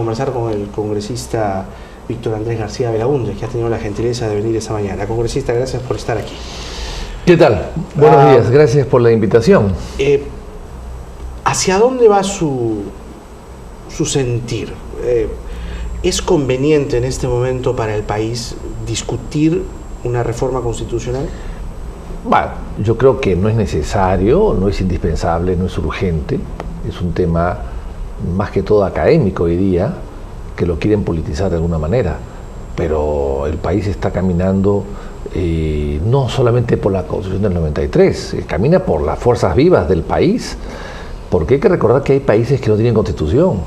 conversar con el congresista Víctor Andrés García Belaúnde, que ha tenido la gentileza de venir esta mañana. Congresista, gracias por estar aquí. ¿Qué tal? Buenos días, gracias por la invitación. ¿Hacia dónde va su sentir? ¿Es conveniente en este momento para el país discutir una reforma constitucional? Bueno, yo creo que no es necesario, no es indispensable, no es urgente. Es un tema más que todo académico hoy día, que lo quieren politizar de alguna manera. Pero el país está caminando no solamente por la Constitución del 93, camina por las fuerzas vivas del país, porque hay que recordar que hay países que no tienen Constitución.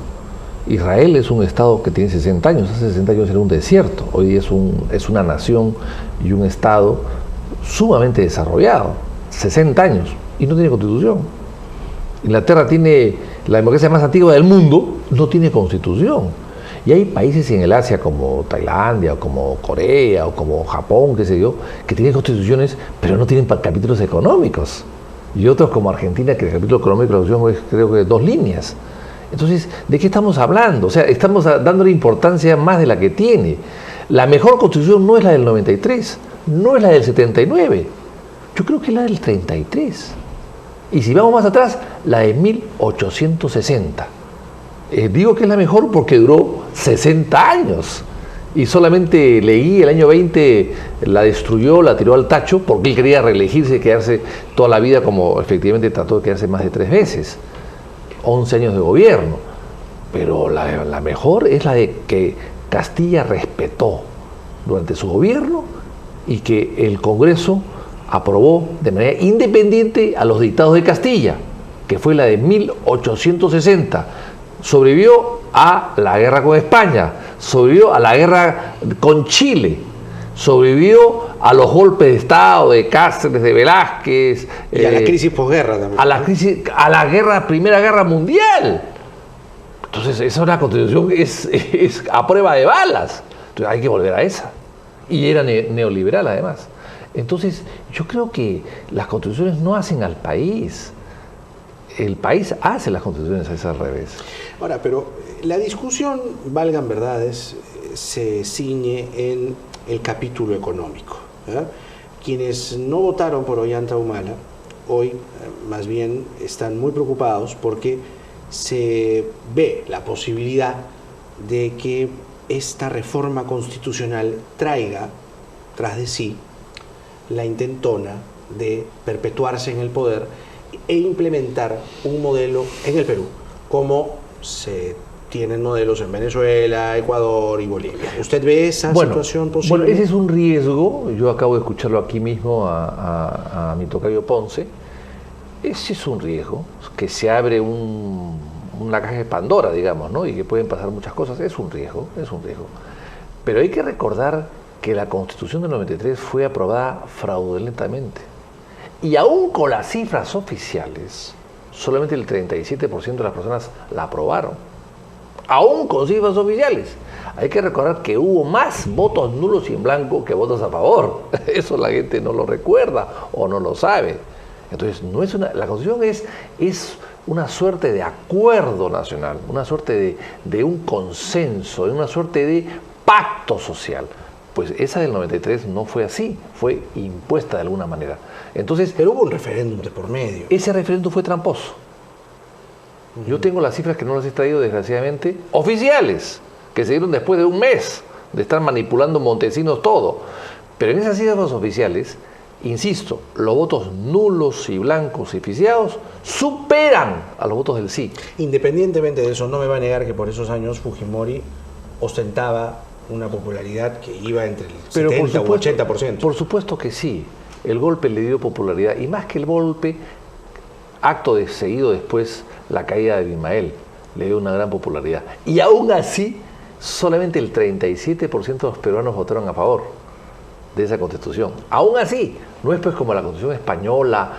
Israel es un estado que tiene 60 años, hace 60 años era un desierto, hoy día es una nación y un estado sumamente desarrollado, 60 años, y no tiene Constitución. Inglaterra tiene la democracia más antigua del mundo, no tiene Constitución. Y hay países en el Asia como Tailandia, o como Corea, o como Japón, qué sé yo, que tienen constituciones, pero no tienen capítulos económicos. Y otros como Argentina, que el capítulo económico de la Constitución es creo que 2 líneas. Entonces, ¿de qué estamos hablando? O sea, estamos dándole importancia más de la que tiene. La mejor constitución no es la del 93, no es la del 79. Yo creo que es la del 33. Y si vamos más atrás, la de 1860. Digo que es la mejor porque duró 60 años. Y solamente Leguía el año 20 la destruyó, la tiró al tacho, porque él quería reelegirse y quedarse toda la vida, como efectivamente trató de quedarse más de 3 veces. 11 años de gobierno. Pero la mejor es la de que Castilla respetó durante su gobierno y que el Congreso aprobó de manera independiente a los dictados de Castilla, que fue la de 1860. Sobrevivió a la guerra con España, sobrevivió a la guerra con Chile, sobrevivió a los golpes de Estado de Cáceres, de Velázquez. Y a la crisis posguerra también. A la Primera Guerra Mundial. Entonces, esa es una constitución es a prueba de balas. Entonces, hay que volver a esa. Y era neoliberal, además. Entonces, yo creo que las constituciones no hacen al país. El país hace las constituciones, es al revés. Ahora, pero la discusión, valgan verdades, se ciñe en el capítulo económico. Quienes no votaron por Ollanta Humala, hoy más bien están muy preocupados porque se ve la posibilidad de que esta reforma constitucional traiga tras de sí la intentona de perpetuarse en el poder e implementar un modelo en el Perú, como se tienen modelos en Venezuela, Ecuador y Bolivia. ¿Usted ve esa situación posible? Bueno, ese es un riesgo. Yo acabo de escucharlo aquí mismo a mi tocayo Ponce. Ese es un riesgo, que se abre una caja de Pandora, digamos, ¿no? Y que pueden pasar muchas cosas. Es un riesgo. Pero hay que recordar que la Constitución del 93 fue aprobada fraudulentamente. Y aún con las cifras oficiales, solamente el 37% de las personas la aprobaron. Aún con cifras oficiales. Hay que recordar que hubo más votos nulos y en blanco que votos a favor. Eso la gente no lo recuerda o no lo sabe. Entonces, la Constitución es una suerte de acuerdo nacional, una suerte de un consenso, una suerte de pacto social. Pues esa del 93 no fue así, fue impuesta de alguna manera. Entonces, pero hubo un referéndum de por medio. Ese referéndum fue tramposo. Yo tengo las cifras que no las he traído, desgraciadamente, oficiales, que se dieron después de un mes de estar manipulando Montesinos todo. Pero en esas cifras oficiales, insisto, los votos nulos y blancos y viciados superan a los votos del sí. Independientemente de eso, no me va a negar que por esos años Fujimori ostentaba una popularidad que iba entre el 70 u 80%. Por supuesto que sí. El golpe le dio popularidad, y más que el golpe, acto de seguido después, la caída de Abimael le dio una gran popularidad. Y aún así, solamente el 37% de los peruanos votaron a favor de esa constitución. Aún así, no es pues como la constitución española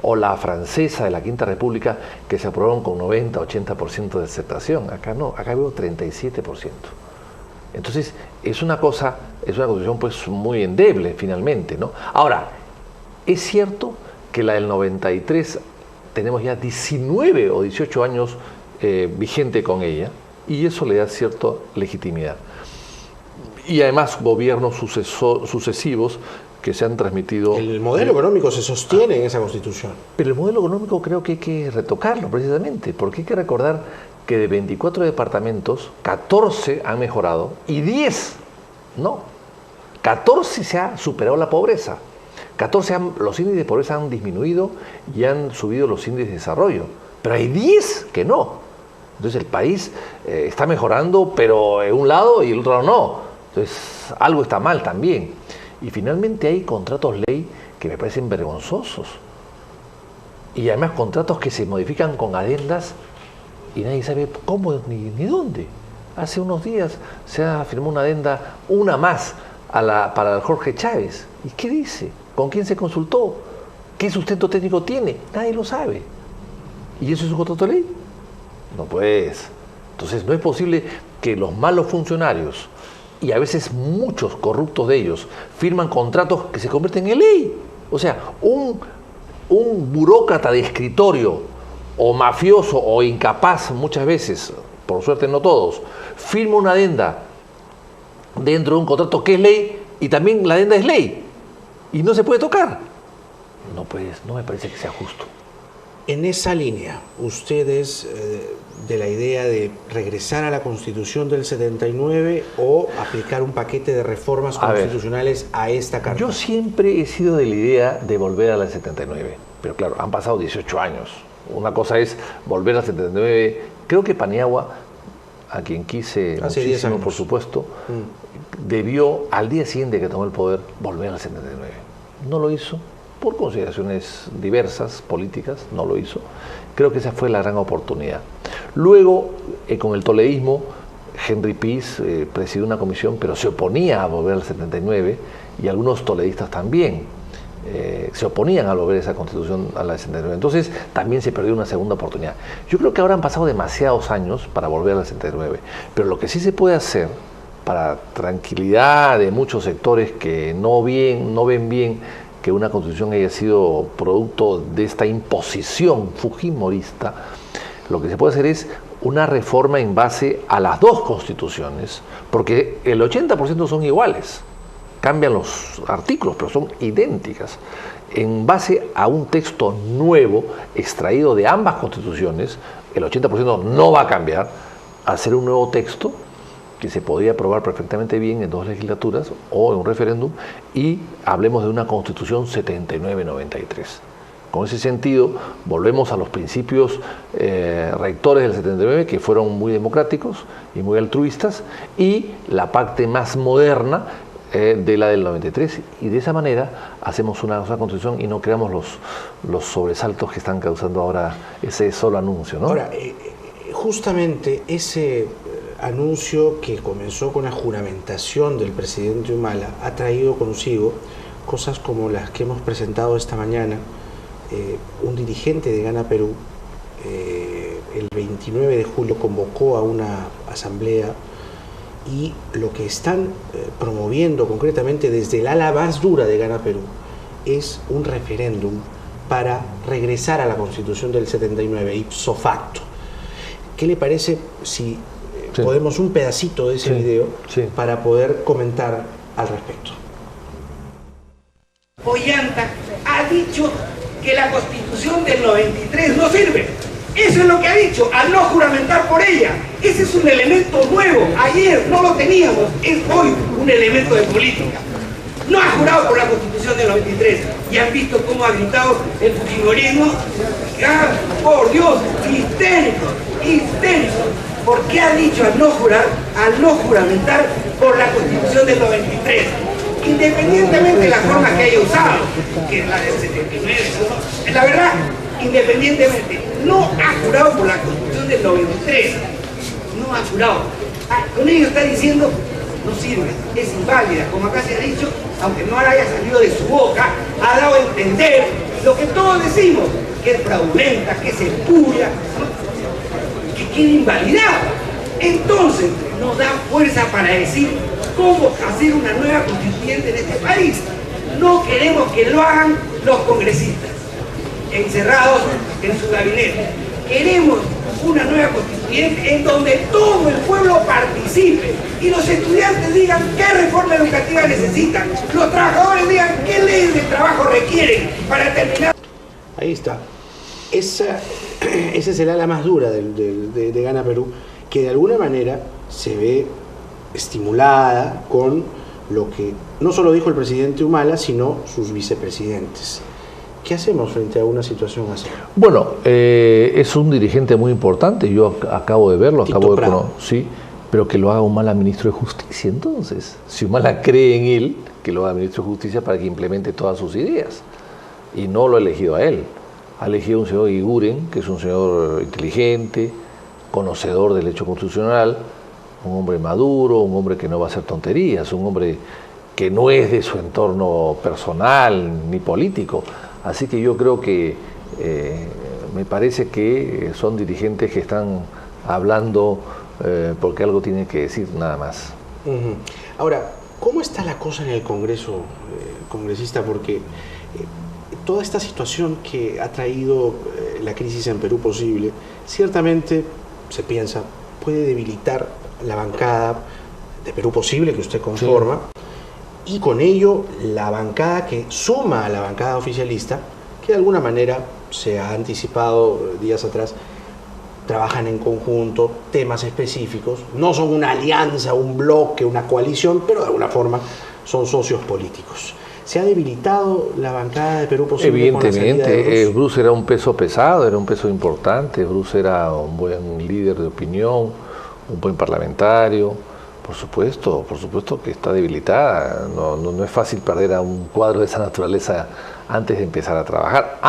o la francesa de la Quinta República, que se aprobaron con 90-80% de aceptación. Acá no, acá veo 37%. Entonces, es una constitución pues muy endeble finalmente, ¿no? Ahora, es cierto que la del 93 tenemos ya 19 o 18 años vigente con ella, y eso le da cierta legitimidad. Y además gobiernos sucesivos que se han transmitido... El modelo económico se sostiene en esa Constitución. Pero el modelo económico creo que hay que retocarlo precisamente, porque hay que recordar que de 24 departamentos, 14 han mejorado y 10 no. 14 se ha superado la pobreza. 14 los índices de pobreza han disminuido y han subido los índices de desarrollo. Pero hay 10 que no. Entonces el país está mejorando, pero en un lado y el otro lado no. Entonces algo está mal también. Y finalmente hay contratos ley que me parecen vergonzosos. Y además contratos que se modifican con adendas y nadie sabe cómo ni dónde. Hace unos días se ha firmado una adenda, una más, para Jorge Chávez. ¿Y qué dice? ¿Con quién se consultó? ¿Qué sustento técnico tiene? Nadie lo sabe. ¿Y eso es un contrato de ley? No pues. Entonces no es posible que los malos funcionarios, y a veces muchos corruptos de ellos, firman contratos que se convierten en ley. O sea, un burócrata de escritorio, o mafioso, o incapaz muchas veces, por suerte no todos, firma una adenda dentro de un contrato que es ley, y también la adenda es ley, y no se puede tocar. No, pues, no me parece que sea justo. En esa línea, ustedes de la idea de regresar a la Constitución del 79 o aplicar un paquete de reformas constitucionales a esta Carta. Yo siempre he sido de la idea de volver a la 79, pero claro, han pasado 18 años. Una cosa es volver a la 79. Creo que Paniagua, a quien quise muchísimo, por supuesto, debió al día siguiente que tomó el poder volver a la 79. No lo hizo. Por consideraciones diversas, políticas, no lo hizo. Creo que esa fue la gran oportunidad. Luego, con el toleísmo, Henry Pease presidió una comisión, pero se oponía a volver al 79, y algunos toledistas también se oponían a volver esa constitución a la 79. Entonces, también se perdió una segunda oportunidad. Yo creo que ahora han pasado demasiados años para volver a la 79, pero lo que sí se puede hacer, para tranquilidad de muchos sectores que no ven bien que una constitución haya sido producto de esta imposición fujimorista, lo que se puede hacer es una reforma en base a las dos constituciones, porque el 80% son iguales, cambian los artículos, pero son idénticas. En base a un texto nuevo, extraído de ambas constituciones, el 80% no va a cambiar, hacer un nuevo texto que se podría aprobar perfectamente bien en 2 legislaturas o en un referéndum, y hablemos de una Constitución 79-93. Con ese sentido, volvemos a los principios rectores del 79, que fueron muy democráticos y muy altruistas, y la parte más moderna de la del 93, y de esa manera hacemos una Constitución y no creamos los sobresaltos que están causando ahora ese solo anuncio, ¿no? Ahora, justamente ese anuncio, que comenzó con la juramentación del presidente Humala, ha traído consigo cosas como las que hemos presentado esta mañana. Un dirigente de Gana Perú el 29 de julio convocó a una asamblea, y lo que están promoviendo concretamente desde el ala más dura de Gana Perú es un referéndum para regresar a la Constitución del 79 ipso facto. ¿Qué le parece si podemos un pedacito de ese video para poder comentar al respecto? Ollanta ha dicho que la Constitución del 93 no sirve. Eso es lo que ha dicho, al no juramentar por ella. Ese es un elemento nuevo. Ayer no lo teníamos, es hoy un elemento de política. No ha jurado por la Constitución del 93 y han visto cómo ha gritado el fujimorismo. ¡Ah, por Dios! ¡Histérico! ¡Histérico! Porque ha dicho al no juramentar por la Constitución del 93, independientemente de la forma que haya usado, que es la del 79, ¿no? La verdad, independientemente, no ha jurado por la Constitución del 93, no ha jurado. Con ello está diciendo, no sirve, es inválida, como acá se ha dicho, aunque no haya salido de su boca, ha dado a entender lo que todos decimos, que es fraudulenta, que es espuria, ¿no? Que queda invalidada. Entonces nos da fuerza para decir cómo hacer una nueva constituyente en este país. No queremos que lo hagan los congresistas encerrados en su gabinete. queremos una nueva constituyente en donde todo el pueblo participe y los estudiantes digan qué reforma educativa necesitan, los trabajadores digan qué leyes de trabajo requieren para terminar. Ahí está. Esa es el ala más dura de Gana Perú, que de alguna manera se ve estimulada con lo que no solo dijo el presidente Humala, sino sus vicepresidentes. ¿Qué hacemos frente a una situación así? Bueno, es un dirigente muy importante, yo acabo de verlo, sí, pero que lo haga Humala ministro de Justicia. Entonces, si Humala cree en él, que lo haga ministro de Justicia para que implemente todas sus ideas. Y no lo ha elegido a él, ha elegido a un señor Iguren, que es un señor inteligente, conocedor del derecho constitucional, un hombre maduro, un hombre que no va a hacer tonterías, un hombre que no es de su entorno personal ni político. Así que yo creo que me parece que son dirigentes que están hablando porque algo tienen que decir, nada más. Ahora, ¿cómo está la cosa en el Congreso, congresista? Porque toda esta situación que ha traído la crisis en Perú posible, ciertamente, se piensa, puede debilitar la bancada de Perú Posible que usted conforma, sí, y con ello la bancada que suma a la bancada oficialista, que de alguna manera se ha anticipado días atrás, trabajan en conjunto, temas específicos, no son una alianza, un bloque, una coalición, pero de alguna forma son socios políticos. ¿Se ha debilitado la bancada de Perú Posible? Evidentemente, Bruce era un peso pesado, era un peso importante, Bruce era un buen líder de opinión, un buen parlamentario, por supuesto que está debilitada, no es fácil perder a un cuadro de esa naturaleza antes de empezar a trabajar,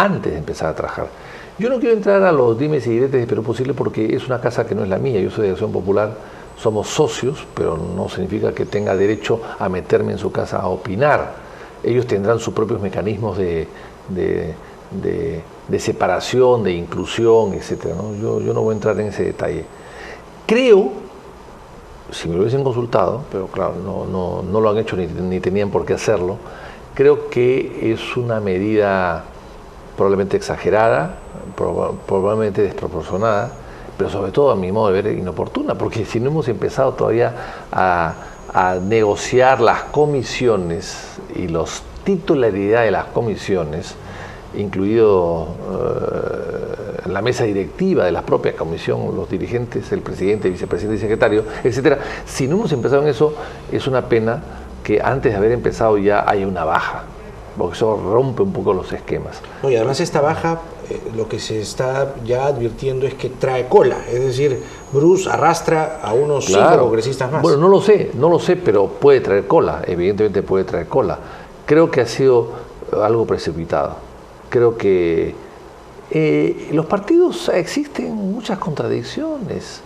Yo no quiero entrar a los dimes y diretes de Perú Posible porque es una casa que no es la mía, yo soy de Acción Popular, somos socios, pero no significa que tenga derecho a meterme en su casa a opinar. Ellos tendrán sus propios mecanismos de separación, de inclusión, etcétera, ¿no? Yo no voy a entrar en ese detalle. Creo, si me lo hubiesen consultado, pero claro, no lo han hecho ni tenían por qué hacerlo, creo que es una medida probablemente exagerada, probablemente desproporcionada, pero sobre todo a mi modo de ver inoportuna, porque si no hemos empezado todavía a negociar las comisiones y los titularidad de las comisiones, incluido la mesa directiva de la propia comisión, los dirigentes, el presidente, el vicepresidente y secretario, etcétera. Si no hemos empezado en eso, es una pena que antes de haber empezado ya haya una baja, porque eso rompe un poco los esquemas. No, y además esta baja, lo que se está ya advirtiendo es que trae cola, es decir, Bruce arrastra a unos 5 congresistas más. Bueno, no lo sé, pero puede traer cola, evidentemente puede traer cola. Creo que ha sido algo precipitado. Creo que los partidos existen muchas contradicciones.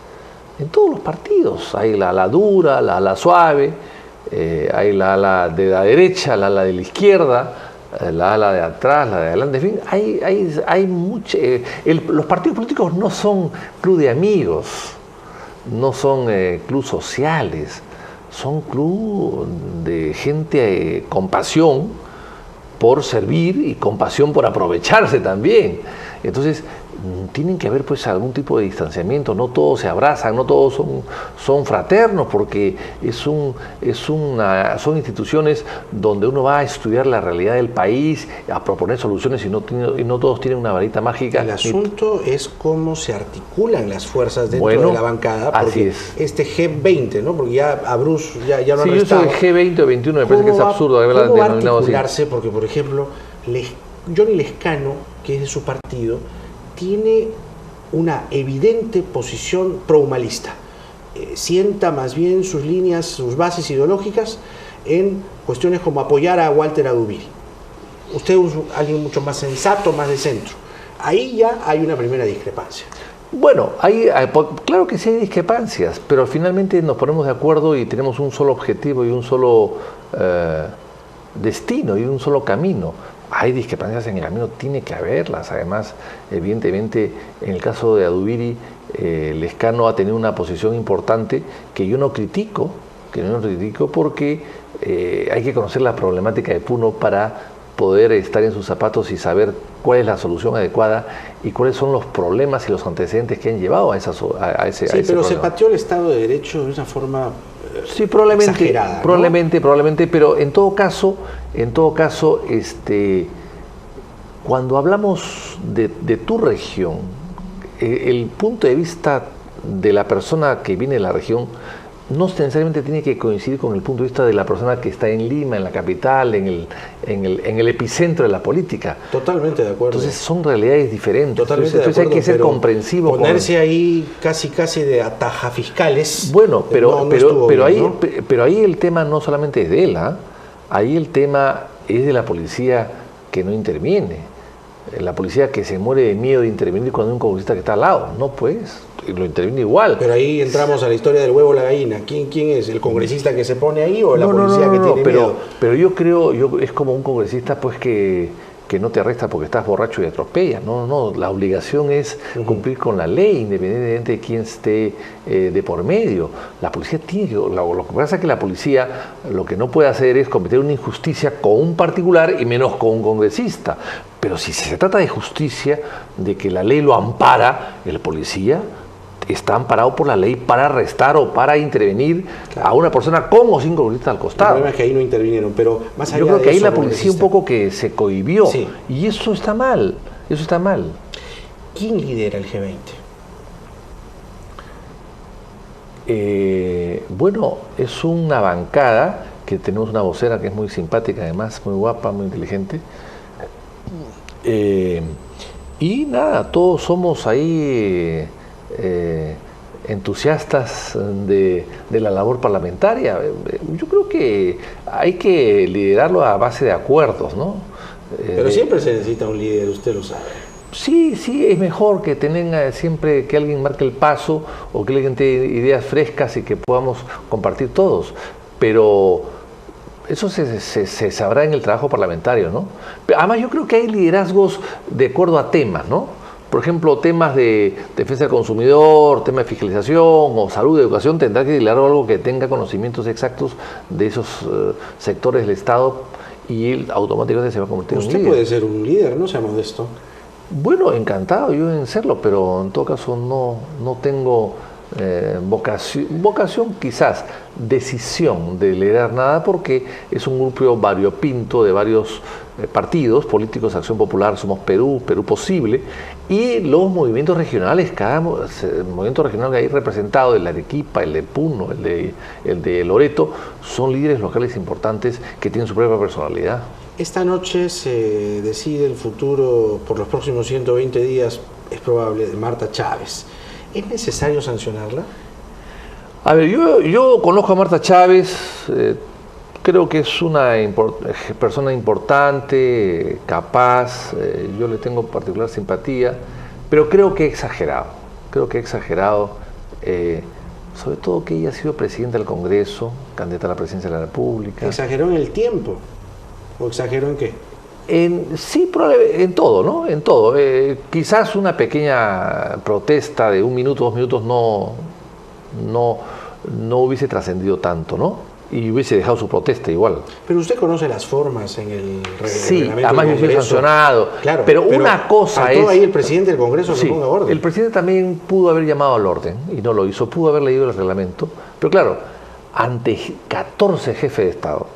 En todos los partidos hay la ala dura, la ala suave, hay la ala de la derecha, la ala de la izquierda, la ala de atrás, la de adelante. En fin, hay mucho. Los partidos políticos no son club de amigos, no son club sociales, son club de gente con pasión por servir y con pasión por aprovecharse también. Entonces, tienen que haber pues algún tipo de distanciamiento, no todos se abrazan, no todos son fraternos, porque son instituciones donde uno va a estudiar la realidad del país, a proponer soluciones y no todos tienen una varita mágica. El asunto es cómo se articulan las fuerzas dentro de la bancada, porque este G20, ¿no? Porque ya a Bruce ya no han restado. Sí, eso de G20 o 21 me parece que es absurdo. ¿Cómo va a articularse? Así. Porque, por ejemplo, Johnny Lescano, que es de su partido, tiene una evidente posición prohumalista. Sienta más bien sus líneas, sus bases ideológicas en cuestiones como apoyar a Walter Adubiri. Usted es alguien mucho más sensato, más de centro. Ahí ya hay una primera discrepancia. Bueno, claro que sí hay discrepancias, pero finalmente nos ponemos de acuerdo y tenemos un solo objetivo y un solo destino y un solo camino. Hay discrepancias en el camino, tiene que haberlas. Además, evidentemente, en el caso de Adubiri, Lescano ha tenido una posición importante que yo no critico porque hay que conocer la problemática de Puno para poder estar en sus zapatos y saber cuál es la solución adecuada y cuáles son los problemas y los antecedentes que han llevado a ese pero problema. se pateó el Estado de Derecho de una forma sí, probablemente, exagerada, ¿no? probablemente, pero en todo caso, cuando hablamos de tu región, el punto de vista de la persona que viene de la región no necesariamente tiene que coincidir con el punto de vista de la persona que está en Lima, en la capital, en el epicentro de la política. Totalmente de acuerdo. Entonces son realidades diferentes. Totalmente Entonces de acuerdo, hay que ser comprensivo. Ponerse ahí casi de atajafiscales. Bueno, pero ahí el tema no solamente es de él, ¿eh? Ahí el tema es de la policía que no interviene. La policía que se muere de miedo de intervenir cuando hay un congresista que está al lado. No, pues, lo interviene igual. Pero ahí entramos a la historia del huevo o la gallina. ¿Quién es? ¿El congresista que se pone ahí o la policía que tiene miedo? Pero yo creo, es como un congresista pues que no te arresta porque estás borracho y atropellas. No, la obligación es cumplir con la ley, independientemente de quién esté de por medio. La policía tiene que... Lo que pasa es que la policía lo que no puede hacer es cometer una injusticia con un particular y menos con un congresista. Pero si se trata de justicia, de que la ley lo ampara, el policía está amparado por la ley para arrestar o para intervenir a una persona con o sin congresista al costado. El problema es que ahí no intervinieron, pero más allá yo creo de que ahí eso, la policía un poco que se cohibió, sí. Y eso está mal, ¿Quién lidera el G20? Bueno, es una bancada que tenemos una vocera que es muy simpática, además, muy guapa, muy inteligente. Y nada, todos somos ahí entusiastas de la labor parlamentaria. Yo creo que hay que liderarlo a base de acuerdos, ¿no? Pero siempre se necesita un líder, usted lo sabe. Sí, es mejor que tenga siempre que alguien marque el paso o que alguien tenga ideas frescas y que podamos compartir todos. Pero eso se sabrá en el trabajo parlamentario, ¿no? Además, yo creo que hay liderazgos de acuerdo a temas, ¿no? Por ejemplo, temas de defensa del consumidor, temas de fiscalización o salud, educación, tendrá que liderar algo que tenga conocimientos exactos de esos sectores del Estado y él automáticamente se va a convertir en un líder. Usted puede ser un líder, no sea modesto. Bueno, encantado yo en serlo, pero en todo caso no tengo vocación quizás, decisión de liderar nada porque es un grupo variopinto de varios partidos políticos, Acción Popular, Somos Perú, Perú Posible, y los movimientos regionales, cada movimiento regional que hay representado, el de Arequipa, el de Puno, el de Loreto, son líderes locales importantes que tienen su propia personalidad. Esta noche se decide el futuro por los próximos 120 días, es probable, de Marta Chávez. ¿Es necesario sancionarla? A ver, yo conozco a Marta Chávez, creo que es una persona importante, capaz, yo le tengo particular simpatía, pero creo que he exagerado, sobre todo que ella ha sido presidenta del Congreso, candidata a la presidencia de la República. ¿Exageró en el tiempo? ¿O exageró en qué? Sí, probablemente en todo, ¿no? En todo. Quizás una pequeña protesta de 1 minuto, 2 minutos no hubiese trascendido tanto, ¿no? Y hubiese dejado su protesta igual. Pero usted conoce las formas en el sí, reglamento además yo soy sancionado. Claro, pero una cosa es... ahí el presidente del Congreso que ponga orden. El presidente también pudo haber llamado al orden y no lo hizo, pudo haber leído el reglamento. Pero claro, ante 14 jefes de Estado,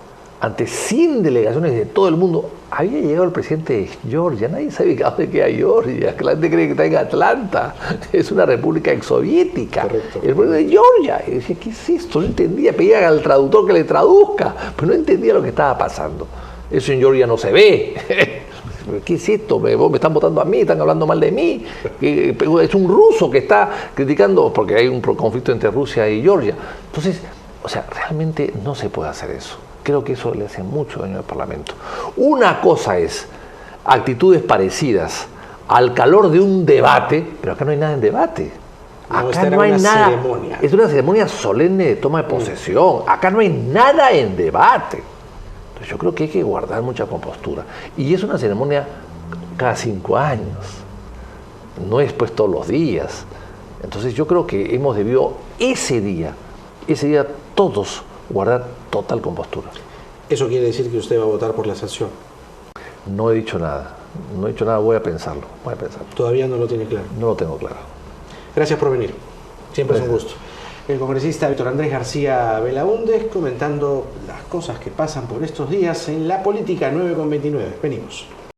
ante 100 delegaciones de todo el mundo, había llegado el presidente de Georgia. Nadie sabe dónde queda Georgia. La gente cree que está en Atlanta. Es una república exsoviética. Correcto. El presidente de Georgia. Y decía, ¿qué es esto? No entendía. Pedía al traductor que le traduzca. Pero no entendía lo que estaba pasando. Eso en Georgia no se ve. ¿Qué es esto? Me están votando a mí, están hablando mal de mí. Es un ruso que está criticando, porque hay un conflicto entre Rusia y Georgia. Entonces, o sea, realmente no se puede hacer eso. Creo que eso le hace mucho daño al Parlamento. Una cosa es actitudes parecidas al calor de un debate, pero acá no hay nada en debate. Acá no hay nada. Ceremonia. Es una ceremonia solemne de toma de posesión. Acá no hay nada en debate. Entonces yo creo que hay que guardar mucha compostura. Y es una ceremonia cada 5 años. No es pues todos los días. Entonces yo creo que hemos debido ese día todos guardar total compostura. ¿Eso quiere decir que usted va a votar por la sanción? No he dicho nada. No he dicho nada, voy a pensarlo. Todavía no lo tiene claro. No lo tengo claro. Gracias por venir. Siempre Gracias. es un gusto. El congresista Víctor Andrés García Belaúnde comentando las cosas que pasan por estos días en la política. 9:29. Venimos.